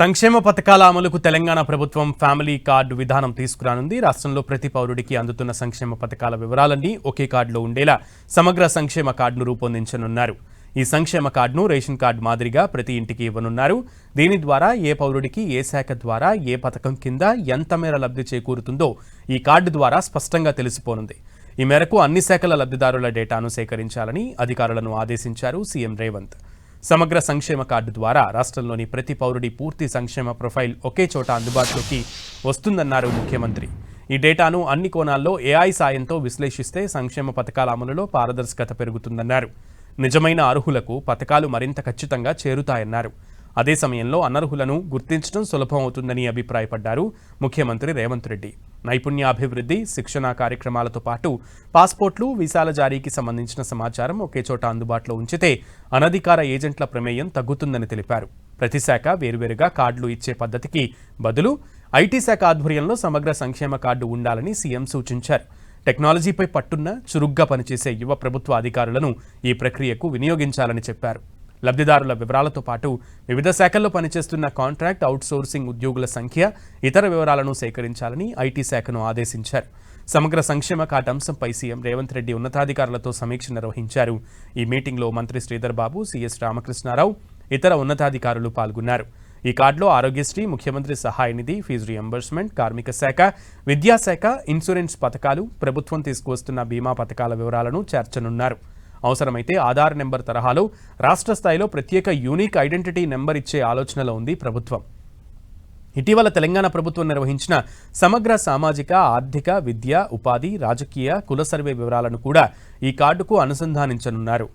సంక్షేమ పథకాల అమలుకు తెలంగాణ ప్రభుత్వం ఫ్యామిలీ కార్డు విధానం తీసుకురానుంది. రాష్ట్రంలో ప్రతి పౌరుడికి అందుతున్న సంక్షేమ పథకాల వివరాలన్నీ ఒకే కార్డులో ఉండేలా సమగ్ర సంక్షేమ కార్డును రూపొందించనున్నారు. ఈ సంక్షేమ కార్డును రేషన్ కార్డు మాదిరిగా ప్రతి ఇంటికి ఇవ్వనున్నారు. దీని ద్వారా ఏ పౌరుడికి ఏ శాఖ ద్వారా ఏ పథకం కింద ఎంత మేర లబ్ధి చేకూరుతుందో ఈ కార్డు ద్వారా స్పష్టంగా తెలిసిపోనుంది. ఈ మేరకు అన్ని శాఖల లబ్ధిదారుల డేటాను సేకరించాలని అధికారులను ఆదేశించారు సీఎం రేవంత్. సమగ్ర సంక్షేమ కార్డు ద్వారా రాష్ట్రంలోని ప్రతి పౌరుడి పూర్తి సంక్షేమ ప్రొఫైల్ ఒకే చోట అందుబాటులోకి వస్తుందన్నారు ముఖ్యమంత్రి. ఈ డేటాను అన్ని కోణాల్లో ఏఐ సాయంతో విశ్లేషిస్తే సంక్షేమ పథకాల అమలులో పారదర్శకత పెరుగుతుందన్నారు. నిజమైన అర్హులకు పథకాలు మరింత ఖచ్చితంగా చేరుతాయన్నారు. అదే సమయంలో అనర్హులను గుర్తించడం సులభం అవుతుందని అభిప్రాయపడ్డారు ముఖ్యమంత్రి రేవంత్ రెడ్డి. నైపుణ్యాభివృద్ధి, శిక్షణ కార్యక్రమాలతో పాటు పాస్పోర్ట్లు, వీసాల జారీకి సంబంధించిన సమాచారం ఒకే చోట అందుబాటులో ఉంచితే అనధికార ఏజెంట్ల ప్రమేయం తగ్గుతుందని తెలిపారు. ప్రతి శాఖ వేర్వేరుగా కార్డులు ఇచ్చే పద్ధతికి బదులు ఐటీ శాఖ ఆధ్వర్యంలో సమగ్ర సంక్షేమ కార్డు ఉండాలని సీఎం సూచించారు. టెక్నాలజీపై పట్టున్న చురుగ్గా పనిచేసే యువ ప్రభుత్వ అధికారులను ఈ ప్రక్రియకు వినియోగించాలని చెప్పారు. లబ్ధిదారుల వివరాలతో పాటు వివిధ శాఖల్లో పనిచేస్తున్న కాంట్రాక్ట్, అవుట్సోర్సింగ్ ఉద్యోగుల సంఖ్య, ఇతర వివరాలను సేకరించాలని ఐటీ శాఖను ఆదేశించారు. సమగ్ర సంక్షేమ కార్డు అంశంపై సీఎం రేవంత్ రెడ్డి ఉన్నతాధికారులతో సమీక్ష నిర్వహించారు. ఈ మీటింగ్లో మంత్రి శ్రీధర్ బాబు, సిఎస్ రామకృష్ణారావు, ఇతర ఉన్నతాధికారులు పాల్గొన్నారు. ఈ కార్డులో ఆరోగ్యశ్రీ, ముఖ్యమంత్రి సహాయ నిధి, ఫీజు రియంబర్స్మెంట్, కార్మిక శాఖ, విద్యాశాఖ, ఇన్సూరెన్స్ పథకాలు, ప్రభుత్వం తీసుకువస్తున్న బీమా పథకాల వివరాలను చేర్చనున్నారు. అవసరమైతే ఆధార్ నెంబర్ తరహాలో రాష్ట్ర స్థాయిలో ప్రత్యేక యూనిక్ ఐడెంటిటీ నెంబర్ ఇచ్చే ఆలోచనలో ఉంది ప్రభుత్వం. ఇటీవల తెలంగాణ ప్రభుత్వం నిర్వహించిన సమగ్ర సామాజిక, ఆర్థిక, విద్య, ఉపాధి, రాజకీయ, కుల సర్వే వివరాలను కూడా ఈ కార్డుకు అనుసంధానించనున్నారు.